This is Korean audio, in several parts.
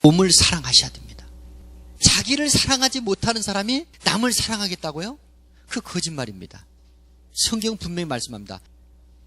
몸을 사랑하셔야 됩니다. 자기를 사랑하지 못하는 사람이 남을 사랑하겠다고요? 그 거짓말입니다. 성경은 분명히 말씀합니다.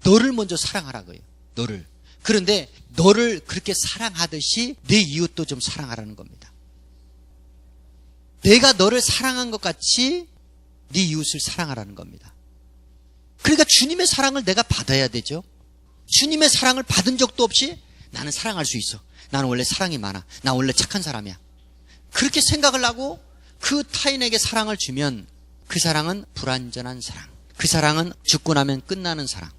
너를 먼저 사랑하라고요. 너를. 그런데 너를 그렇게 사랑하듯이 내 이웃도 좀 사랑하라는 겁니다. 내가 너를 사랑한 것 같이 네 이웃을 사랑하라는 겁니다. 그러니까 주님의 사랑을 내가 받아야 되죠. 주님의 사랑을 받은 적도 없이 나는 사랑할 수 있어. 나는 원래 사랑이 많아. 나 원래 착한 사람이야. 그렇게 생각을 하고 그 타인에게 사랑을 주면 그 사랑은 불완전한 사랑. 그 사랑은 죽고 나면 끝나는 사랑.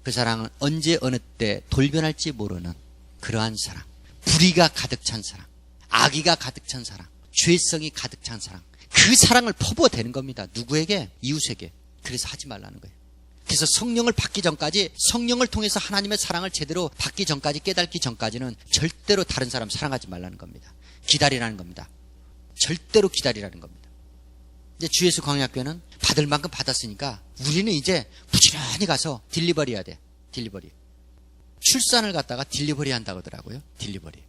그 사랑은 언제 어느 때 돌변할지 모르는 그러한 사랑. 불의가 가득 찬 사랑. 악의가 가득 찬 사랑. 죄성이 가득 찬 사랑. 그 사랑을 퍼부어대는 겁니다. 누구에게? 이웃에게. 그래서 하지 말라는 거예요. 그래서 성령을 받기 전까지, 성령을 통해서 하나님의 사랑을 제대로 받기 전까지, 깨닫기 전까지는 절대로 다른 사람 사랑하지 말라는 겁니다. 기다리라는 겁니다. 절대로 기다리라는 겁니다. 이제 주 예수 광야교회는 받을 만큼 받았으니까 우리는 이제 부지런히 가서 딜리버리 해야 돼. 딜리버리. 출산을 갖다가 딜리버리 한다고 하더라고요. 딜리버리.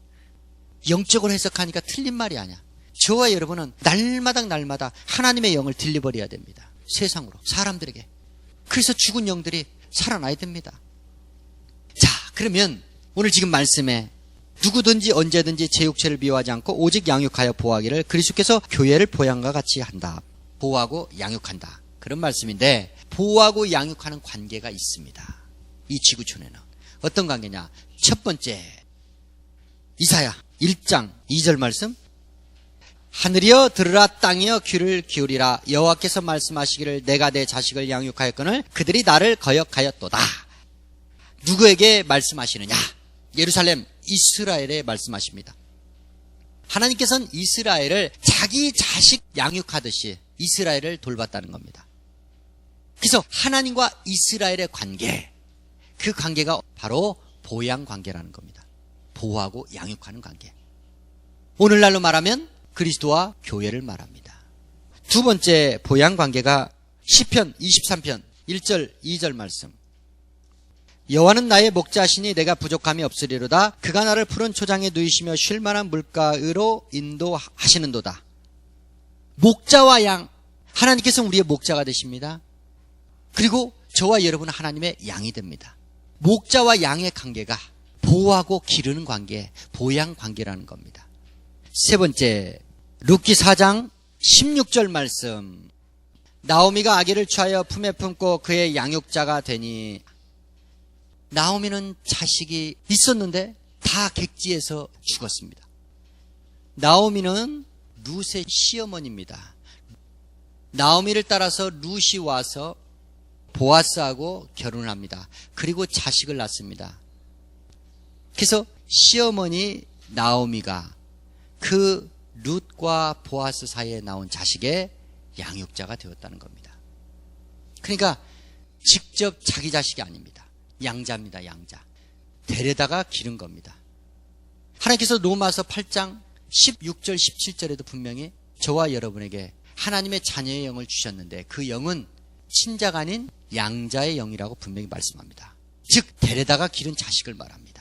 영적으로 해석하니까 틀린 말이 아니야. 저와 여러분은 날마다 하나님의 영을 딜리버리 해야 됩니다. 세상으로, 사람들에게. 그래서 죽은 영들이 살아나야 됩니다. 자, 그러면 오늘 지금 말씀에 누구든지 언제든지 제 육체를 미워하지 않고 오직 양육하여 보호하기를 그리스도께서 교회를 보양과 같이 한다. 보호하고 양육한다. 그런 말씀인데, 보호하고 양육하는 관계가 있습니다. 이 지구촌에는. 어떤 관계냐? 첫 번째, 이사야 1장 2절 말씀. 하늘이여 들으라, 땅이여 귀를 기울이라. 여호와께서 말씀하시기를 내가 내 자식을 양육하였거늘 그들이 나를 거역하였도다. 누구에게 말씀하시느냐? 예루살렘 이스라엘에 말씀하십니다. 하나님께서는 이스라엘을 자기 자식 양육하듯이 이스라엘을 돌봤다는 겁니다. 그래서 하나님과 이스라엘의 관계, 그 관계가 바로 보양 관계라는 겁니다. 보호하고 양육하는 관계. 오늘날로 말하면 그리스도와 교회를 말합니다. 두 번째 보양 관계가 시편 23편 1절 2절 말씀. 여호와는 나의 목자시니 내가 부족함이 없으리로다. 그가 나를 푸른 초장에 누이시며 쉴만한 물가로 인도하시는도다. 목자와 양, 하나님께서는 우리의 목자가 되십니다. 그리고 저와 여러분은 하나님의 양이 됩니다. 목자와 양의 관계가 보호하고 기르는 관계, 보양 관계라는 겁니다. 세 번째, 룻기 4장 16절 말씀. 나오미가 아기를 취하여 품에 품고 그의 양육자가 되니. 나오미는 자식이 있었는데 다 객지에서 죽었습니다. 나오미는 룻의 시어머니입니다. 나오미를 따라서 룻이 와서 보아스하고 결혼을 합니다. 그리고 자식을 낳습니다. 그래서 시어머니 나오미가 그 룻과 보아스 사이에 나온 자식의 양육자가 되었다는 겁니다. 그러니까 직접 자기 자식이 아닙니다. 양자입니다. 양자. 데려다가 기른 겁니다. 하나님께서 로마서 8장 16절 17절에도 분명히 저와 여러분에게 하나님의 자녀의 영을 주셨는데 그 영은 친자가 아닌 양자의 영이라고 분명히 말씀합니다. 즉 데려다가 기른 자식을 말합니다.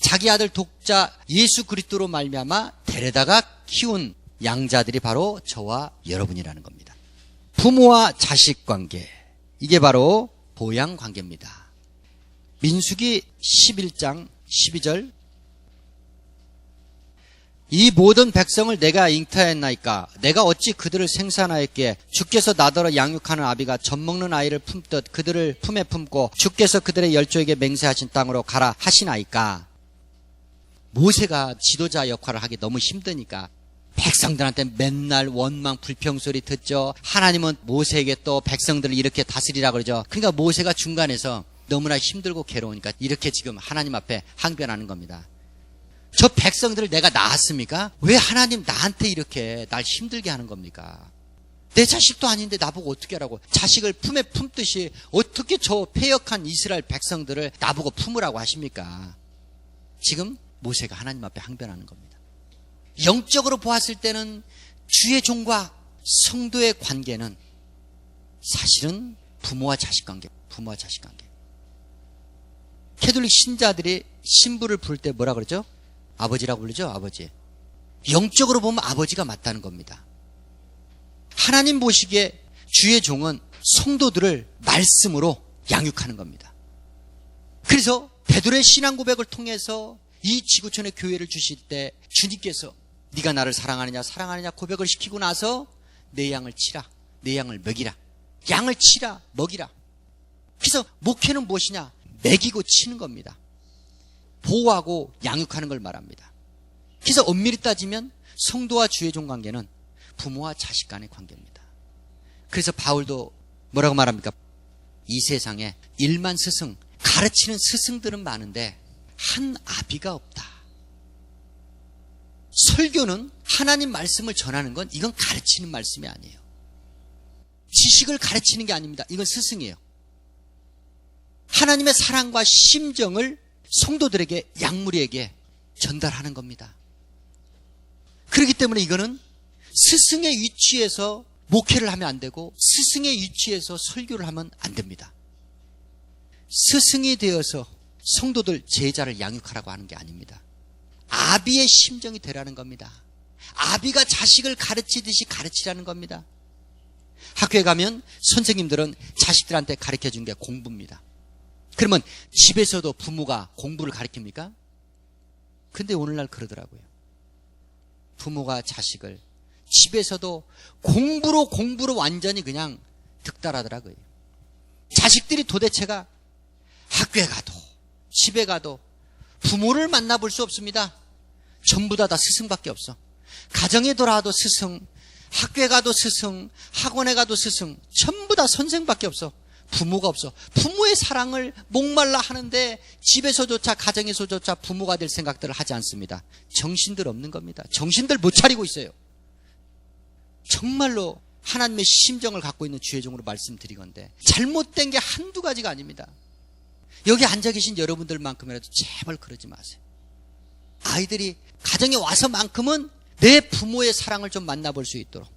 자기 아들 독자 예수 그리스도로 말미암아 데려다가 키운 양자들이 바로 저와 여러분이라는 겁니다. 부모와 자식 관계, 이게 바로 보양 관계입니다. 민수기 11장 12절. 이 모든 백성을 내가 잉태하였나이까 내가 어찌 그들을 생산하였기에 주께서 나더러 양육하는 아비가 젖먹는 아이를 품듯 그들을 품에 품고 주께서 그들의 열조에게 맹세하신 땅으로 가라 하시나이까. 모세가 지도자 역할을 하기 너무 힘드니까 백성들한테 맨날 원망 불평소리 듣죠. 하나님은 모세에게 또 백성들을 이렇게 다스리라 그러죠. 그러니까 모세가 중간에서 너무나 힘들고 괴로우니까 이렇게 지금 하나님 앞에 항변하는 겁니다. 저 백성들을 내가 낳았습니까? 왜 하나님 나한테 이렇게 날 힘들게 하는 겁니까? 내 자식도 아닌데 나보고 어떻게 하라고. 자식을 품에 품듯이 어떻게 저 패역한 이스라엘 백성들을 나보고 품으라고 하십니까? 지금 모세가 하나님 앞에 항변하는 겁니다. 영적으로 보았을 때는 주의 종과 성도의 관계는 사실은 부모와 자식 관계, 부모와 자식 관계. 캐톨릭 신자들이 신부를 부를 때 뭐라 그러죠? 아버지라고 부르죠? 아버지. 영적으로 보면 아버지가 맞다는 겁니다. 하나님 보시기에 주의 종은 성도들을 말씀으로 양육하는 겁니다. 그래서 베드로의 신앙 고백을 통해서 이 지구촌의 교회를 주실 때 주님께서 네가 나를 사랑하느냐 고백을 시키고 나서 내 양을 치라, 내 양을 먹이라, 양을 치라, 먹이라. 그래서 목회는 무엇이냐? 먹이고 치는 겁니다. 보호하고 양육하는 걸 말합니다. 그래서 엄밀히 따지면 성도와 주의 종 관계는 부모와 자식 간의 관계입니다. 그래서 바울도 뭐라고 말합니까? 이 세상에 일만 스승, 가르치는 스승들은 많은데 한 아비가 없다. 설교는 하나님 말씀을 전하는 건 이건 가르치는 말씀이 아니에요. 지식을 가르치는 게 아닙니다. 이건 스승이에요. 하나님의 사랑과 심정을 성도들에게, 양무리에게 전달하는 겁니다. 그렇기 때문에 이거는 스승의 위치에서 목회를 하면 안 되고 스승의 위치에서 설교를 하면 안 됩니다. 스승이 되어서 성도들, 제자를 양육하라고 하는 게 아닙니다. 아비의 심정이 되라는 겁니다. 아비가 자식을 가르치듯이 가르치라는 겁니다. 학교에 가면 선생님들은 자식들한테 가르쳐준 게 공부입니다. 그러면 집에서도 부모가 공부를 가르칩니까? 근데 오늘날 그러더라고요. 부모가 자식을 집에서도 공부로 완전히 그냥 득달하더라고요. 자식들이 도대체가 학교에 가도 집에 가도 부모를 만나볼 수 없습니다. 전부 다 스승밖에 없어. 가정에 돌아와도 스승, 학교에 가도 스승, 학원에 가도 스승, 전부 다 선생밖에 없어. 부모가 없어. 부모의 사랑을 목말라 하는데 집에서조차, 가정에서조차 부모가 될 생각들을 하지 않습니다. 정신들 없는 겁니다. 정신들 못 차리고 있어요. 정말로 하나님의 심정을 갖고 있는 주의 종으로 말씀드리건데 잘못된 게 한두 가지가 아닙니다. 여기 앉아 계신 여러분들만큼이라도 제발 그러지 마세요. 아이들이 가정에 와서만큼은 내 부모의 사랑을 좀 만나볼 수 있도록,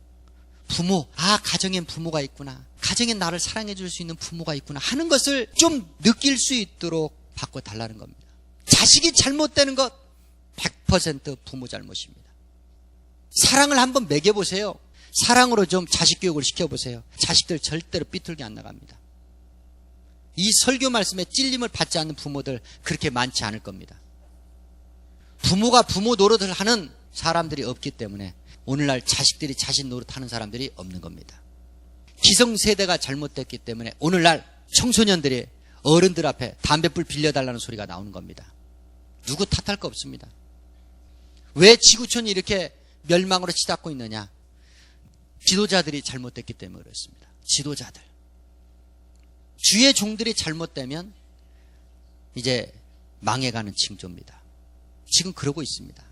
부모, 가정엔 부모가 있구나, 가정엔 나를 사랑해 줄 수 있는 부모가 있구나 하는 것을 좀 느낄 수 있도록 바꿔달라는 겁니다. 자식이 잘못되는 것 100% 부모 잘못입니다. 사랑을 한번 먹여보세요. 사랑으로 좀 자식 교육을 시켜보세요. 자식들 절대로 삐뚤게 안 나갑니다. 이 설교 말씀에 찔림을 받지 않는 부모들 그렇게 많지 않을 겁니다. 부모가 부모 노릇을 하는 사람들이 없기 때문에 오늘날 자식들이 자신 노릇하는 사람들이 없는 겁니다. 기성세대가 잘못됐기 때문에 오늘날 청소년들이 어른들 앞에 담뱃불 빌려달라는 소리가 나오는 겁니다. 누구 탓할 거 없습니다. 왜 지구촌이 이렇게 멸망으로 치닫고 있느냐? 지도자들이 잘못됐기 때문에 그렇습니다. 지도자들. 주의 종들이 잘못되면 이제 망해가는 징조입니다. 지금 그러고 있습니다.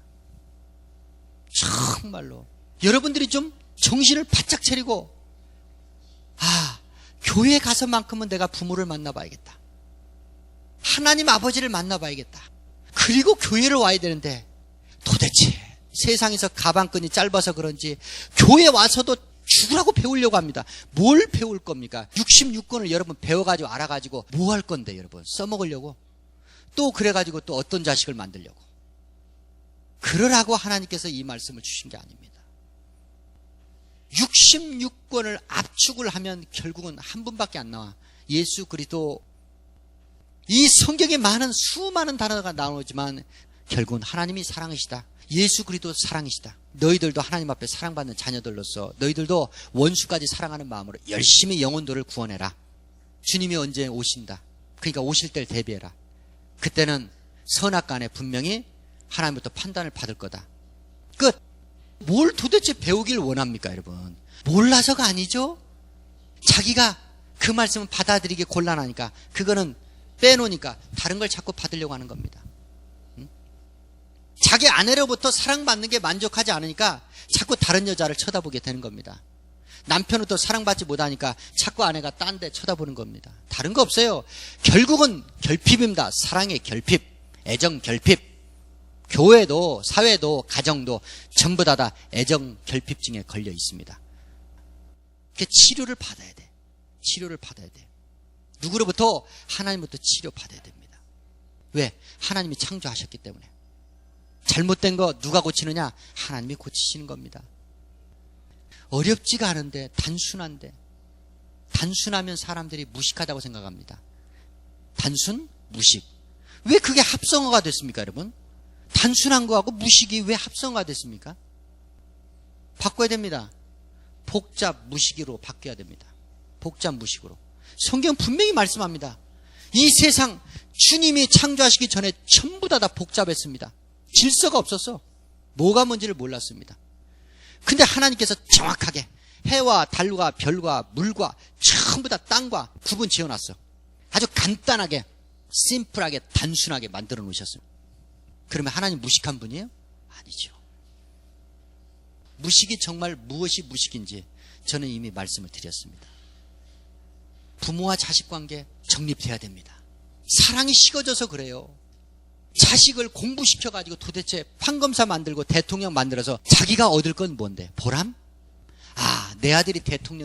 정말로 여러분들이 좀 정신을 바짝 차리고 교회 가서만큼은 내가 부모를 만나봐야겠다. 하나님 아버지를 만나봐야겠다. 그리고 교회를 와야 되는데 도대체 세상에서 가방끈이 짧아서 그런지 교회 와서도 죽으라고 배우려고 합니다. 뭘 배울 겁니까? 66권을 여러분 배워가지고 알아가지고 뭐 할 건데 여러분? 써먹으려고? 또 그래가지고 또 어떤 자식을 만들려고? 그러라고 하나님께서 이 말씀을 주신 게 아닙니다. 66권을 압축을 하면 결국은 한 분밖에 안 나와. 예수 그리스도. 이 성경에 많은 수많은 단어가 나오지만 결국은 하나님이 사랑이시다. 예수 그리스도 사랑이시다. 너희들도 하나님 앞에 사랑받는 자녀들로서 너희들도 원수까지 사랑하는 마음으로 열심히 영혼들을 구원해라. 주님이 언제 오신다. 그러니까 오실 때를 대비해라. 그때는 선악간에 분명히 하나님부터 판단을 받을 거다. 끝. 뭘 도대체 배우길 원합니까, 여러분? 몰라서가 아니죠? 자기가 그 말씀을 받아들이기 곤란하니까 그거는 빼놓으니까 다른 걸 자꾸 받으려고 하는 겁니다. 자기 아내로부터 사랑받는 게 만족하지 않으니까 자꾸 다른 여자를 쳐다보게 되는 겁니다. 남편으로부터 사랑받지 못하니까 자꾸 아내가 딴 데 쳐다보는 겁니다. 다른 거 없어요. 결국은 결핍입니다. 사랑의 결핍, 애정 결핍. 교회도 사회도 가정도 전부 다 애정 결핍증에 걸려 있습니다. 치료를 받아야 돼. 치료를 받아야 돼. 누구로부터? 하나님부터 치료받아야 됩니다. 왜? 하나님이 창조하셨기 때문에. 잘못된 거 누가 고치느냐? 하나님이 고치시는 겁니다. 어렵지가 않은데, 단순한데, 단순하면 사람들이 무식하다고 생각합니다. 단순, 무식. 왜 그게 합성어가 됐습니까, 여러분? 단순한 거하고 무식이 왜 합성어가 됐습니까? 바꿔야 됩니다. 복잡, 무식으로 바뀌어야 됩니다. 복잡, 무식으로. 성경 분명히 말씀합니다. 이 세상 주님이 창조하시기 전에 전부 다 복잡했습니다. 질서가 없었어. 뭐가 뭔지를 몰랐습니다. 근데 하나님께서 정확하게 해와 달과 별과 물과 전부 다 땅과 구분 지어놨어. 아주 간단하게, 심플하게, 단순하게 만들어 놓으셨습니다. 그러면 하나님 무식한 분이에요? 아니죠. 무식이 정말 무엇이 무식인지 저는 이미 말씀을 드렸습니다. 부모와 자식 관계 정립돼야 됩니다. 사랑이 식어져서 그래요. 자식을 공부시켜가지고 도대체 판검사 만들고 대통령 만들어서 자기가 얻을 건 뭔데? 보람? 아, 내 아들이 대통령이